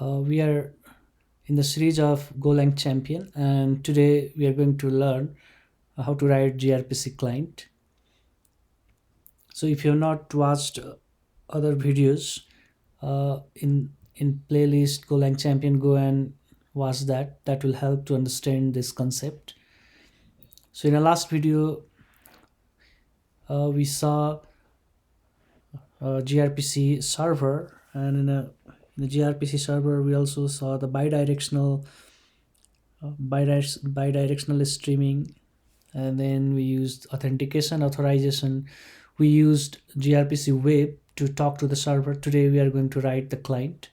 We are in the series of Golang Champion, and today we are going to learn how to write gRPC client. So if you have not watched other videos in playlist Golang Champion, go and watch that. That will help to understand this concept. So in the last video, we saw gRPC server, and in the gRPC server we also saw the bidirectional streaming, and then we used authentication authorization. We used gRPC web to talk to the server. Today we are going to write the client.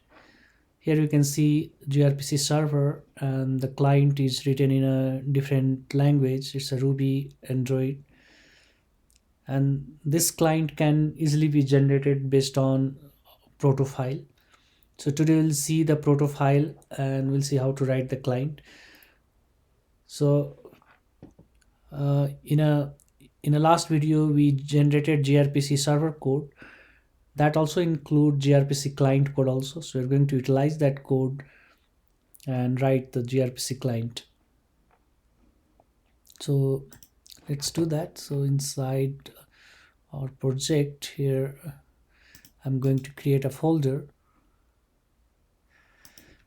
Here you can see gRPC server, and the client is written in a different language. It's a Ruby Android, and this client can easily be generated based on proto file. So today we'll see the proto file and we'll see how to write the client. So in a last video we generated gRPC server code that also include gRPC client code also. So we're going to utilize that code and write the gRPC client. So let's do that. So inside our project here, I'm going to create a folder.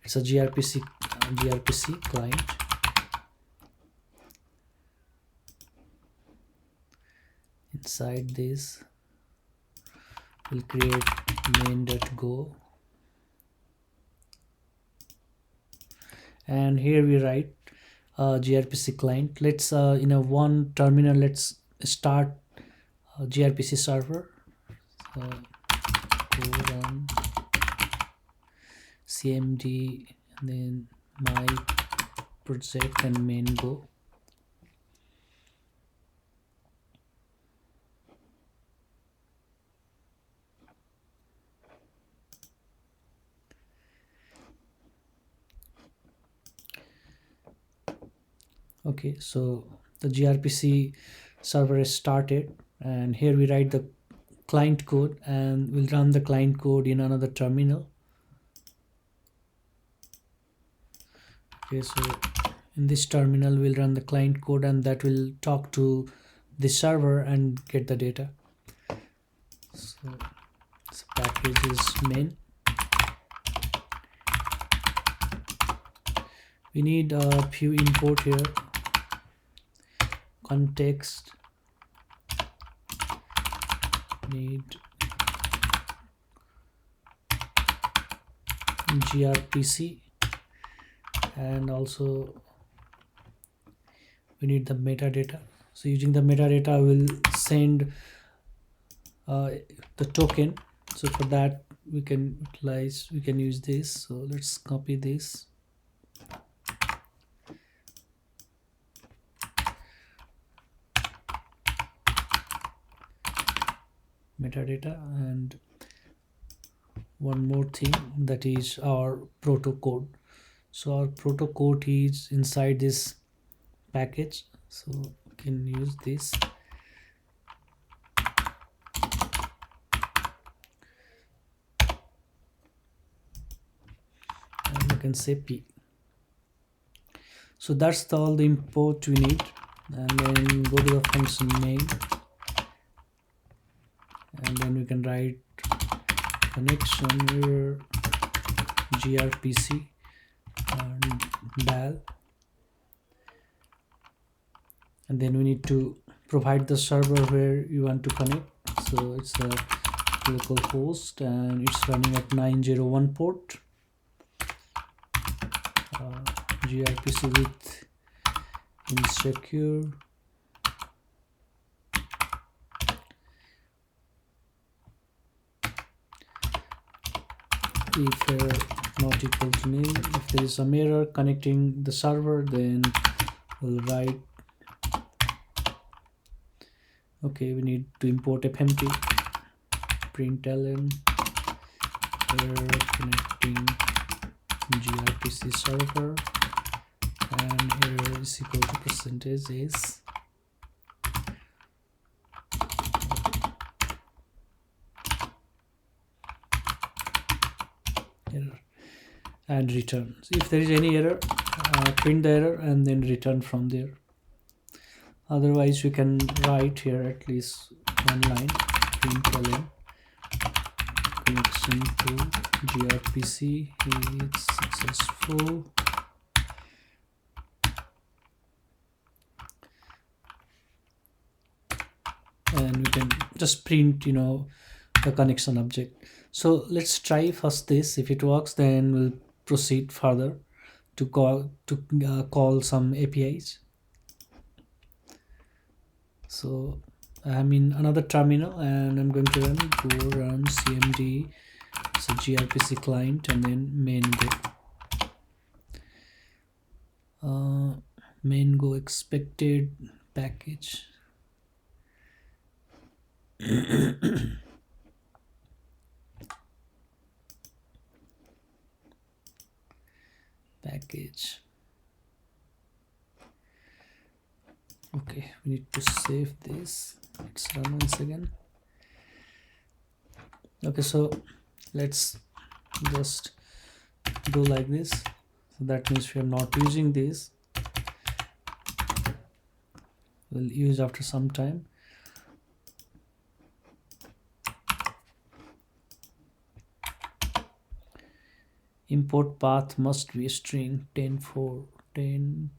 It's a gRPC client. Inside this we'll create main.go, and here we write gRPC client. Let's in a one terminal, let's start gRPC server. So go run cmd and then my project and main go. Okay, so the gRPC server is started, and here we write the client code, and we'll run the client code in another terminal. Okay, so in this terminal we'll run the client code, and that will talk to the server and get the data. So this package is main. We need a few import here. Context, need gRPC, and also we need the metadata. So using the metadata we'll send the token. So for that we can use this. So let's copy this. Metadata, and one more thing, that is our proto code. So our proto code is inside this package, so we can use this. And you can say p. So that's all the import we need, and then go to the function main, and then we can write connection here gRPC and val, and then we need to provide the server where you want to connect. So it's a local host, and it's running at 901 port. gRPC with insecure. If error not equal to nil, if there is some error connecting the server, then we'll write, okay, we need to import fmp println error connecting gRPC server, and error is equal to percentage is. Error. and return. If there is any error, print the error and then return from there. Otherwise we can write here at least one line, println connection to gRPC is successful. And we can just print, the connection object. So let's try first this. If it works, then we'll proceed further to call some APIs. So I'm in another terminal and I'm going to run cmd, so gRPC client, and then main go expected package. Package. Okay, we need to save this. Let's run once again. Okay, so let's just do like this. So that means we are not using this. We'll use after some time. Import path must be a string 10.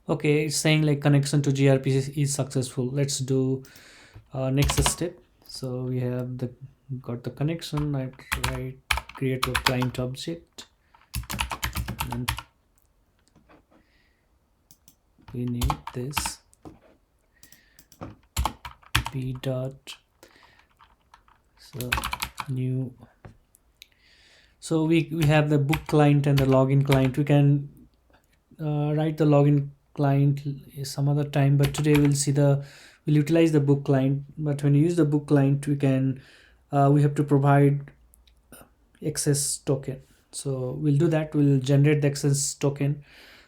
Okay, it's saying like connection to gRPC is successful. Let's do next step. So we have got the connection. I create a client object, and we need this p dot, so new. So we have the book client and the login client. We can write the login client some other time, but today we'll utilize the book client. But when you use the book client, we have to provide access token. So we'll do that. We'll generate the access token.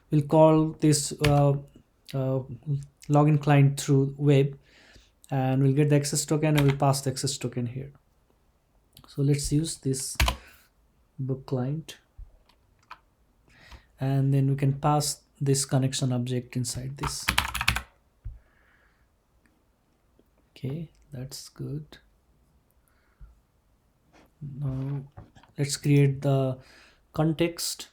We'll call this login client through web, and we'll get the access token and we'll pass the access token here. So let's use this book client, and then we can pass this connection object inside this. Okay, that's good. Now let's create the context.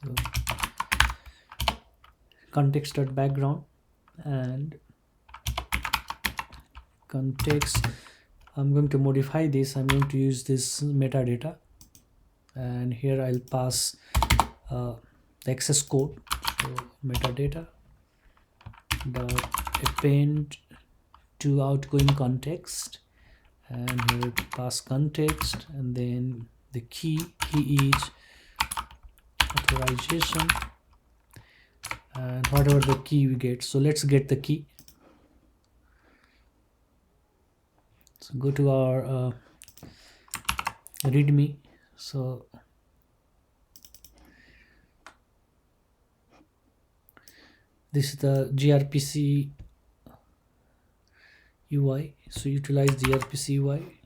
So context.background and context. I'm going to modify this. I'm going to use this metadata, and here I'll pass the access code. So metadata dot append to outgoing context, and here pass context, and then the key is authorization, and whatever the key we get. So let's get the key. So go to our readme. So this is the gRPC UI. So utilize gRPC UI.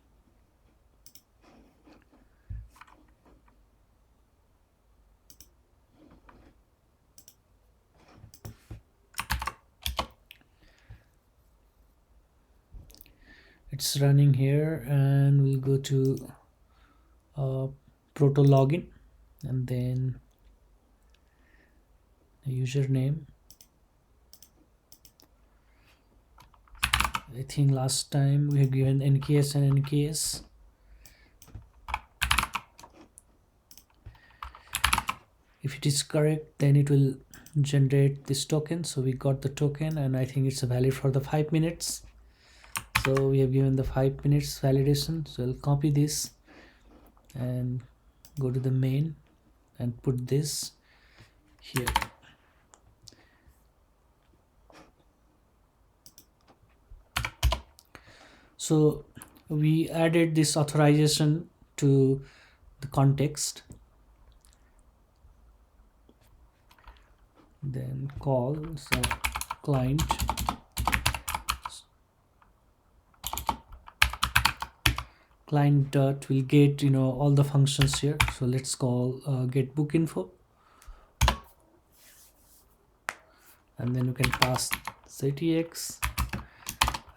It's running here, and we'll go to proto login, and then the username. I think last time we have given NKS and NKS. If it is correct, then it will generate this token. So we got the token, and I think it's valid for the 5 minutes. So we have given the 5 minutes validation. So I'll copy this and go to the main. and put this here. So we added this authorization to the context, then call so client dot will get all the functions here. So let's call get book info, and then we can pass ctx,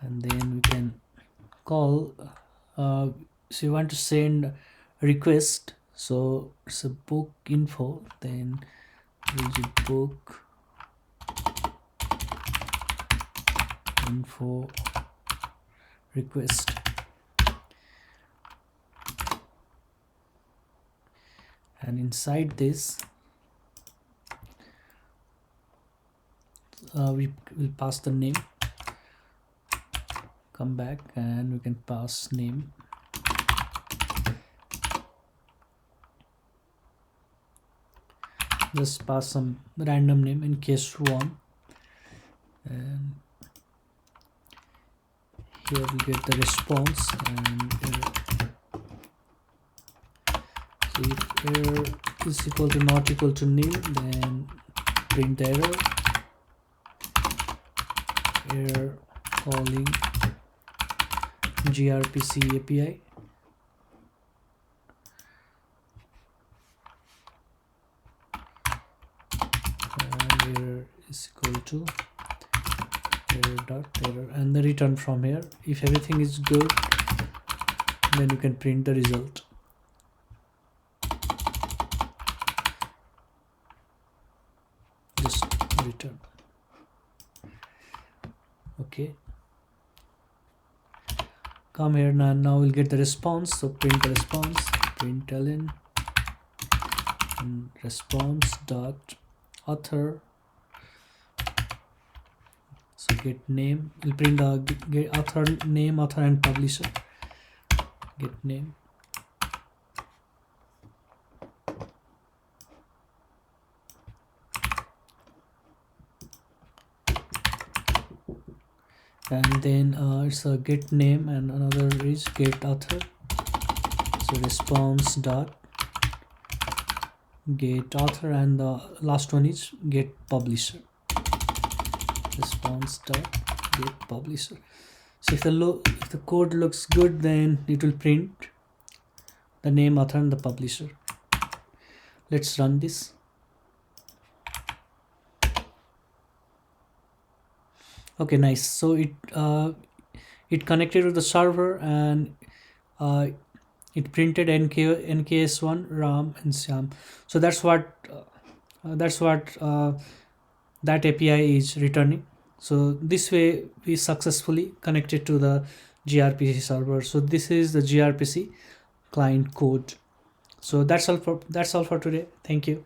and then we can call so you want to send a request, so it's a book info, then book info request, and inside this we will pass the name. Come back and we can pass name, just pass some random name in case one, and here we get the response, and if error is equal to not equal to nil, then print the error calling gRPC API, and error is equal to error, and the return from here. If everything is good, then you can print the result. Just return. Okay, come here now we'll get the response. So print the response, println and response dot author. So get name, we'll print the get author name, author and publisher. Get name, and then it's a get name, and another is get author. So response dot get author, and the last one is get publisher. Response dot get publisher. So if the code looks good, then it will print the name, author and the publisher. Let's run this. Okay, nice. So it connected to the server, and it printed NKS1, RAM and SYAM. So that's what that API is returning. So this way we successfully connected to the gRPC server. So this is the gRPC client code. So that's all for today. Thank you.